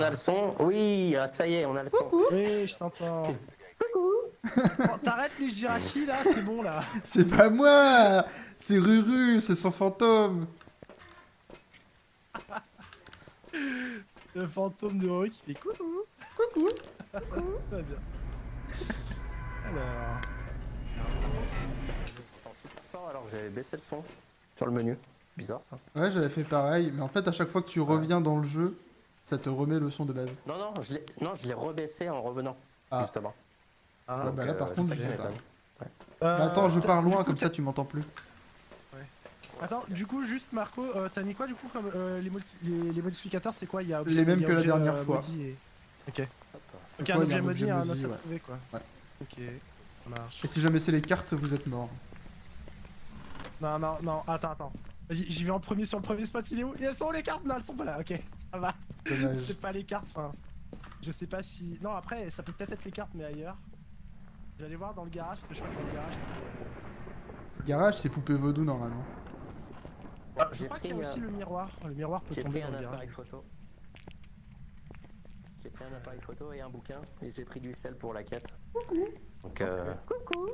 a le son. Oui, ah, ça y est, on a le son. Oui, je t'entends. Coucou. Bon, t'arrêtes les Jirachi là, c'est bon là. C'est pas moi. C'est Ruru, c'est son fantôme. Le fantôme de Roy qui fait coucou. Coucou. Très bien. Alors. Alors que j'avais baissé le son sur le menu. Bizarre ça. Ouais, j'avais fait pareil, mais en fait, à chaque fois que tu reviens dans le jeu, ça te remet le son de base. Non, je l'ai rebaissé en revenant, Ah. justement. Ah, Ouais, bah là, par contre, c'est je ça sais qui pas. m'étonne. Bah, attends, je pars loin, comme ça tu m'entends plus. Attends, du coup, juste Marco, t'as mis quoi du coup comme les modificateurs, c'est quoi? Il y a Les mêmes il y a que la objet, dernière fois. maudit et... Ok. Ok, Donc, un ouais, il y a objet maudit et un os maudit, à ouais. trouver quoi. Ouais. Ok, ça marche. Et si jamais c'est les cartes, vous êtes mort. Non, non, non, attends. Vas-y, j'y vais en premier sur le premier spot, il est où? Et elles sont où les cartes? Non, elles sont pas là, ok, ça va. Dommage. C'est pas les cartes, enfin. Je sais pas si. Non, après, ça peut peut-être être les cartes, mais ailleurs. Je vais aller voir dans le garage, parce que je crois que dans le garage. Garage, c'est poupée vaudou normalement. Je J'ai crois pris, qu'il y a aussi le miroir. Le miroir peut j'ai tomber pris dans un le garage. appareil photo. J'ai pris un appareil photo et un bouquin. Et j'ai pris du sel pour la quête. Coucou. Donc coucou.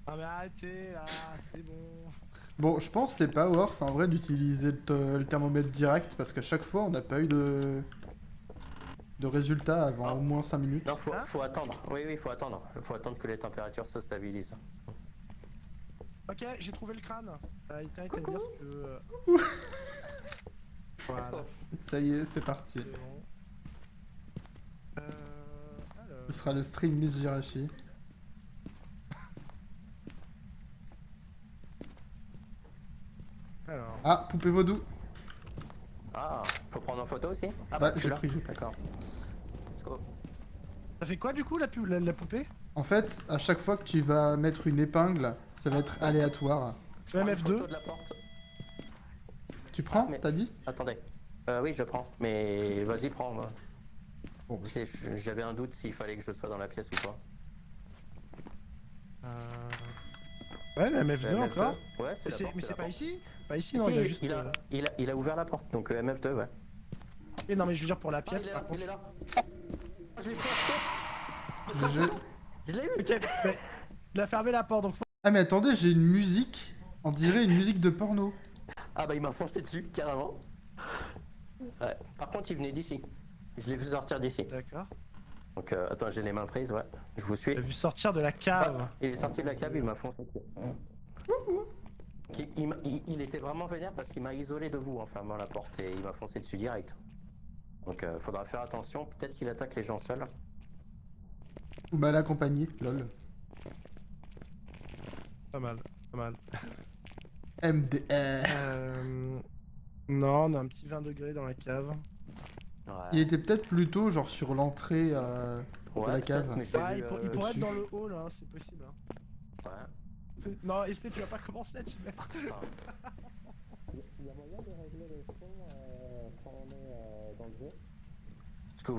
Ah mais arrêtez là, c'est bon. Bon, je pense que c'est pas worth en vrai d'utiliser le thermomètre direct parce qu'à chaque fois on n'a pas eu de résultats avant Ah. au moins 5 minutes. Non, faut attendre. Oui, faut attendre. Faut attendre que les températures se stabilisent. Ok, j'ai trouvé le crâne. Il t'arrête à dire que. Voilà. Ça y est, c'est parti. C'est bon. Alors. Ce sera le stream Miss Jirachi. Alors. Ah, poupée vaudou. Ah, faut prendre en photo aussi. Ah Ouais, tu j'ai l'as. pris. D'accord. Let's go. Ça fait quoi du coup la poupée? En fait, à chaque fois que tu vas mettre une épingle, ça va être aléatoire. Je mets Prends une F2. photo de la porte. Tu prends, mais- t'as dit? Attendez. Oui, je prends. Mais vas-y, prends. Moi. Bon, J'avais un doute s'il fallait que je sois dans la pièce ou pas. Ouais, mais MF2 MF2. encore. Ouais, c'est la porte. Mais c'est c'est la pas porte. ici? Pas ici, Si, non, il a juste. il a ouvert la porte, donc MF2, ouais. Et non, mais je veux dire pour la Ah, pièce, il est par là, contre. il est là. Je l'ai pris en photo. GG. Je l'ai eu. Ok, mais il a fermé la porte donc. Ah mais attendez, j'ai une musique. On dirait une musique de porno. Ah bah il m'a foncé dessus, carrément. Ouais. Par contre, il venait d'ici. Je l'ai vu sortir d'ici. D'accord. Donc attends, j'ai les mains prises, ouais. Je vous suis. Il a vu sortir de la cave. Il est sorti de la cave, il m'a foncé dessus. Il était vraiment vénère parce qu'il m'a isolé de vous en fermant la porte et il m'a foncé dessus direct. Donc faudra faire attention, peut-être qu'il attaque les gens seuls. Ou mal accompagné, lol. Pas mal, pas mal. MDR. Non, on a un petit 20 degrés dans la cave. Ouais. Il était peut-être plutôt genre sur l'entrée de Ouais, la peut-être, cave. mais j'ai Ouais, vu, il pourrait être au-dessus. dans le hall, hein, c'est possible. Hein. Ouais. Non, Esté, tu vas pas commencer à t'y mettre. Il y a moyen de régler le son quand on est dans le jeu? Parce que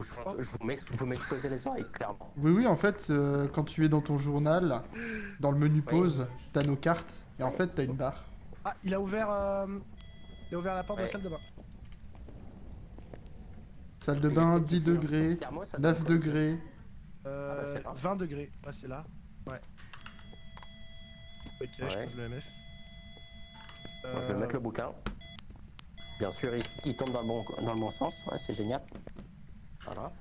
vous m'exposez les oreilles, clairement. Oui, oui, en fait, quand tu es dans ton journal, dans le menu pause, t'as nos cartes, et en fait, t'as une barre. Ah, il a ouvert la porte de la Ouais. salle de bain. Salle de Il y a bain, peut-être 10 ici, hein. degrés, Thermo, ça 9 donne quoi, degrés. bah, c'est là. 20 degrés. Ah, c'est là. Ouais. Ok, je Ouais. pose le MF. Moi, je vais mettre le bouquin. Bien sûr, il tombe dans le bon sens. Ouais, c'est génial. Voilà.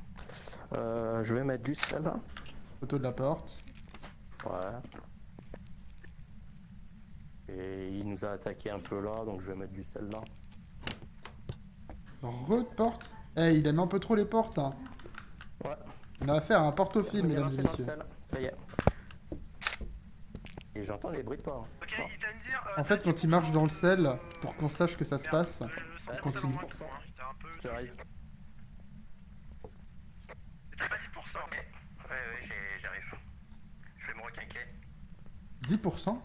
Je vais mettre du sel. Photo de la porte. Ouais. Et il nous a attaqué un peu là, donc je vais mettre du sel là. Porte. Eh, il aime un peu trop les portes, hein. Ouais. On a affaire à un porte-au-fil, Il est mesdames et lancé dans le messieurs. sel. Ça y est. Et j'entends des bruits de pas. Ok, il vient de dire. En fait, quand il marche dans le sel, pour qu'on sache que ça se passe, continue. J'arrive. T'as pas 10%. Ouais, j'arrive. Je vais me requinquer. 10%?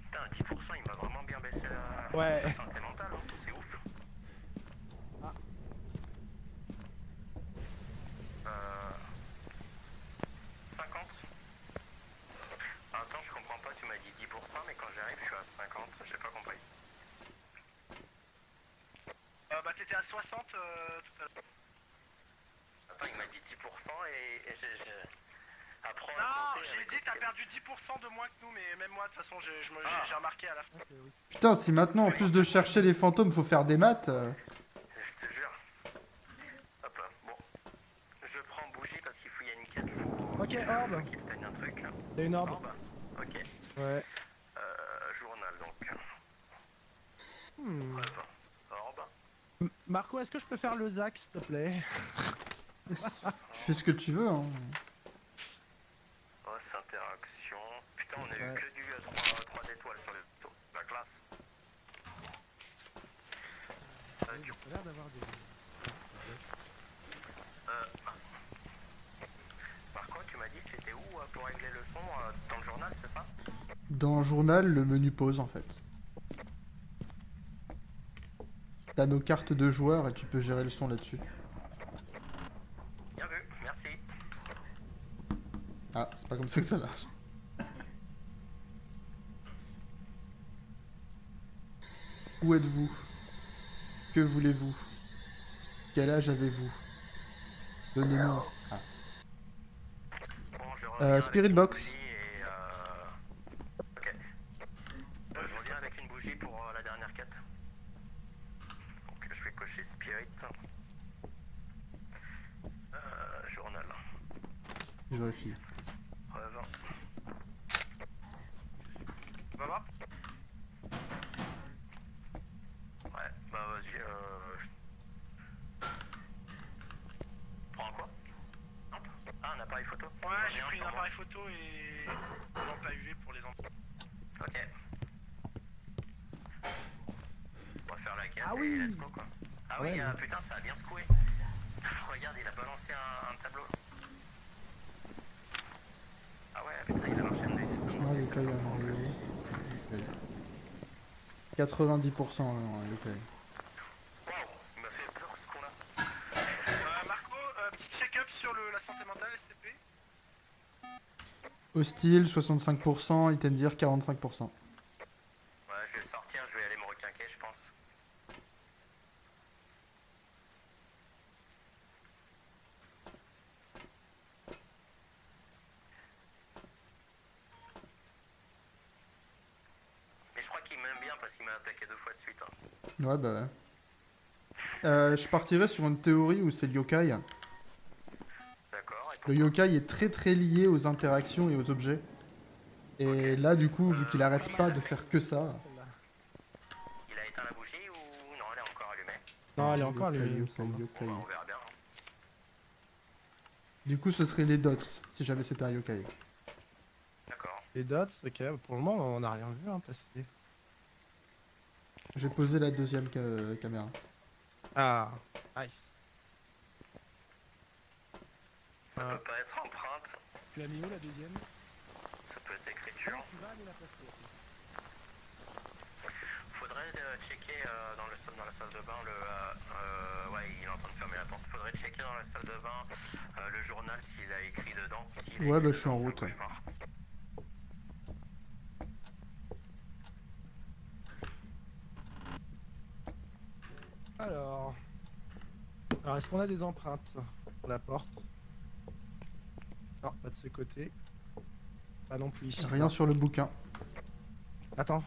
Putain, 10%, il m'a vraiment bien baissé la Ouais. santé mentale, hein. C'est ouf. Ah. 50. Attends, je comprends pas, tu m'as dit 10%, mais quand j'arrive, je suis à 50, j'ai pas compris. Bah, t'étais à 60 tout à l'heure. Attends, il m'a dit 10% et j'ai... Après, Non, j'ai dit t'as perdu 10% de moins que nous, mais même moi de toute façon j'ai remarqué à la fin. Putain, si maintenant, en plus de chercher les fantômes, faut faire des maths... Je te jure. Hop, bon. Je prends bougie parce qu'il faut y a une quête. Faut... Ok, orbe. Qu'il se teigne un truc. Y'a une orbe. Orbe. Ok. Ouais. Journal donc. Hmm. Orbe. Marco, est-ce que je peux faire le Zac, s'il te plaît? Tu fais ce que tu veux, hein. Oh, c'est interaction. Putain, on a eu Ouais. que du 3 étoiles sur la classe. Du coup, Ça a l'air d'avoir des... Marco, tu m'as dit que c'était où pour régler le son dans le journal, c'est ça? Dans journal, le menu pause, en fait. T'as nos cartes de joueurs et tu peux gérer le son là-dessus. Bien vu, merci. Ah, c'est pas comme ça que ça marche. Où êtes-vous? Que voulez-vous? Quel âge avez-vous? Donnez-nous un... Ah. Bon, je reviens Spirit avec une Box. bougie et, ok. Je reviens avec une bougie pour la dernière quête. Donc je vais cocher Spirit. Journal. Je vérifie. Revends. Va voir. Ouais, bah vas-y, Prends quoi? Hop. Ah, un appareil photo. Ouais, j'ai pris un appareil photo et une lampe à UV pour les enfants. Ok. On va faire la quête Ah et oui. let's go quoi. Ah Ouais, oui, ouais. putain, ça a bien secoué. Regarde, il a balancé un tableau. Ah ouais, putain, il a marché un dé. Cauchemar, yokai, Mario. Yokai. 90% yokai. Waouh, il m'a fait peur ce con-là. Marco, petit check-up sur la santé mentale, STP. Hostile, 65%, Itendir, 45%. Ouais, je vais sortir, je vais aller me requinquer, je pense. Mais je crois qu'il m'aime bien parce qu'il m'a attaqué 2 fois de suite. Hein. Ouais, bah ouais. Je partirais sur une théorie où c'est le yokai. D'accord, et Le yokai est très très lié aux interactions et aux objets. Et là, du coup, vu qu'il arrête pas de faire que ça... il a éteint la bougie ou non, elle est encore allumée? Non, elle est encore yokai, allumée, il me yokai, semble. yokai. Bon, bah, on verra bien. Du coup, ce serait les dots, si jamais c'était un yokai. D'accord. Les dots, ok, pour le moment on n'a rien vu, hein, passer. J'ai posé la deuxième caméra. Ah, nice. Ça peut pas être empreinte, Tu l'as mis où la deuxième? ça peut être écriture. Tu vas aller la passer. Faudrait checker dans la salle de bain ouais, il est en train de fermer la porte. Faudrait checker dans la salle de bain le journal s'il a écrit dedans. S'il a Ouais, écrit bah je suis en dedans, route. c'est un cauchemar. Alors, est-ce qu'on a des empreintes pour la porte? Non, pas de ce côté. Pas non plus ici. Rien sur le bouquin. Attends.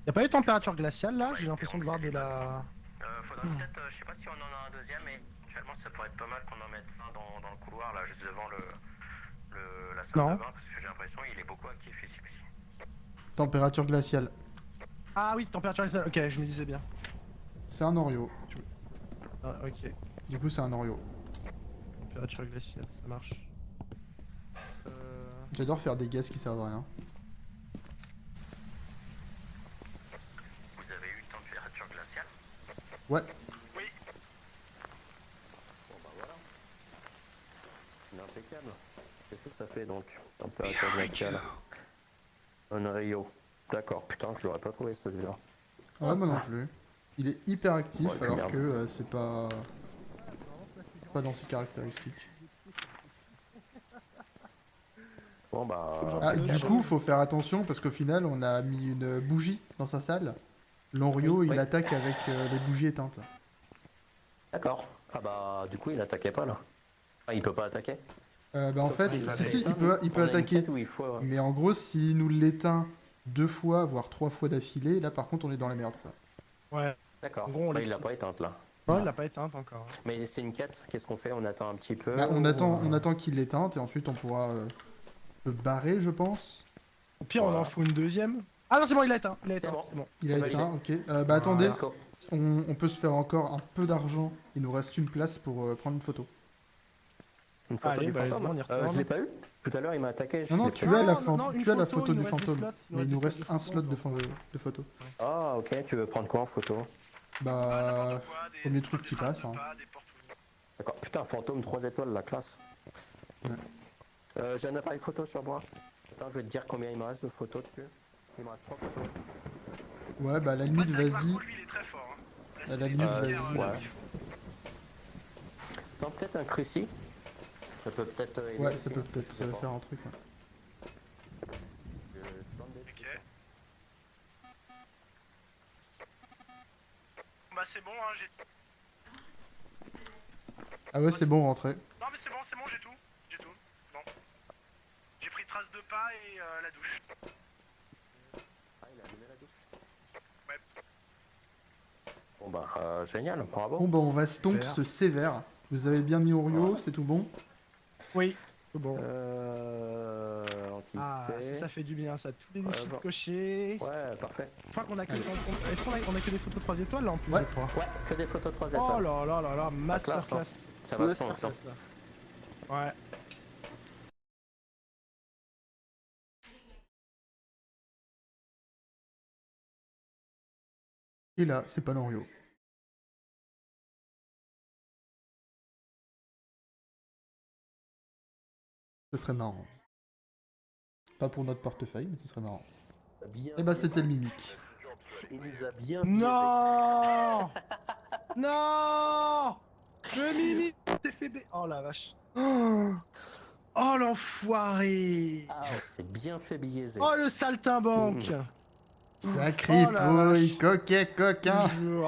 Y'a pas eu de température glaciale là? J'ai l'impression de voir de la... Faudrait peut-être, je sais pas si on en a un deuxième, mais actuellement ça pourrait être pas mal qu'on en mette un dans le couloir là, juste devant la salle Non. de bain, parce que j'ai l'impression qu'il est beaucoup actif ici aussi. Température glaciale. Ah oui, température glaciale, ok, je me disais bien. C'est un Oreo. Ah, ok, Du coup, c'est un Oreo. température glaciale, ça marche. J'adore faire des guesses qui servent à rien. Vous avez eu une température glaciale? Ouais. Oui. Bon bah voilà. C'est impeccable. Qu'est-ce que ça fait donc? Température glaciale. Un Rio. D'accord, putain, je l'aurais pas trouvé celui-là. Ouais, moi non plus. Il est hyper actif Ouais, alors merde. que c'est pas dans ses caractéristiques. Bon bah. Ah, du coup, faut faire attention parce qu'au final, on a mis une bougie dans sa salle. L'Onryo, Oui, il oui. attaque avec les bougies éteintes. D'accord. Ah bah du coup il attaquait pas là. Ah, il peut pas attaquer. En Sauf fait, s'il va si, l'éteindre, il peut on a une attaquer. quête où il faut, Mais en gros, s'il nous l'éteint 2 fois, voire 3 fois d'affilée, là par contre on est dans la merde. Quoi. Ouais. D'accord. En gros, on Bah, il l'éteint. l'a pas éteinte là. Ouais, il l'a pas éteinte encore. Mais c'est une quête, qu'est-ce qu'on fait? On attend un petit peu Bah, ou, on attend qu'il l'éteinte et ensuite on pourra se barrer, je pense. Au pire, on Voilà. en fout une deuxième. Ah non, c'est bon, il a éteint. Il a éteint. bon. C'est bon. Il C'est a validé. éteint, ok. Bah attendez, Let's go. on peut se faire encore un peu d'argent. Il nous reste une place pour prendre une photo. Une photo Allez, du bah, fantôme. on y je retourne. l'ai pas eu. Tout à l'heure il m'a attaqué. je Non, non, sais tu plus. as la, une tu as la photo, photo il du nous reste des fantôme. slots, Mais il nous reste reste des un slots slot de de photo. Ah ok, tu veux prendre quoi en photo? Bah, premier truc qui passe. Hein. D'accord. Putain, fantôme 3 étoiles, la classe. Ouais. J'ai un appareil photo sur moi. Attends, je vais te dire combien il me reste de photos dessus. Il me reste 3 photos. Ouais, bah à la limite, vas-y. À la limite, vas-y. Ouais. Attends, peut-être un cruci. Ça peut peut-être aider Ouais, aussi, ça peut hein. peut-être Je sais pas. faire un truc. Ouais. Bah c'est bon, hein, j'ai... Ah ouais, c'est bon, rentrez. Non mais c'est bon, j'ai tout. Bon. J'ai pris trace de pas et la douche. Ah, il a allumé la douche. Ouais. Bon bah, génial, bravo. Bon, bah on va donc Super. se sévère. Vous avez bien mis Orio, c'est tout bon. Oui. C'est bon. Entité. Ah, ça fait du bien, ça. Tous les Ouais, défis bon. cochés. Ouais, parfait. Je crois qu'on a que... Est-ce qu'on a que des photos 3 étoiles là en plus, Ouais. je crois. Ouais, que des photos 3 Oh étoiles. là là là là, classe, masterclass. hein. Ça va se fondre, ça. Masterclass, là. Ouais. Et là, c'est pas l'Orio. Ce serait marrant. Pas pour notre portefeuille, mais ce serait marrant. Bien Et bah c'était le mimique. Il nous a bien Non. Non. Le Mimi t'es fait Oh la vache. Oh l'enfoiré. Ah, on s'est bien fait biaiser. Oh le saltimbanque. Sacré Oh la pouille, vache. coquet, coquin. Je-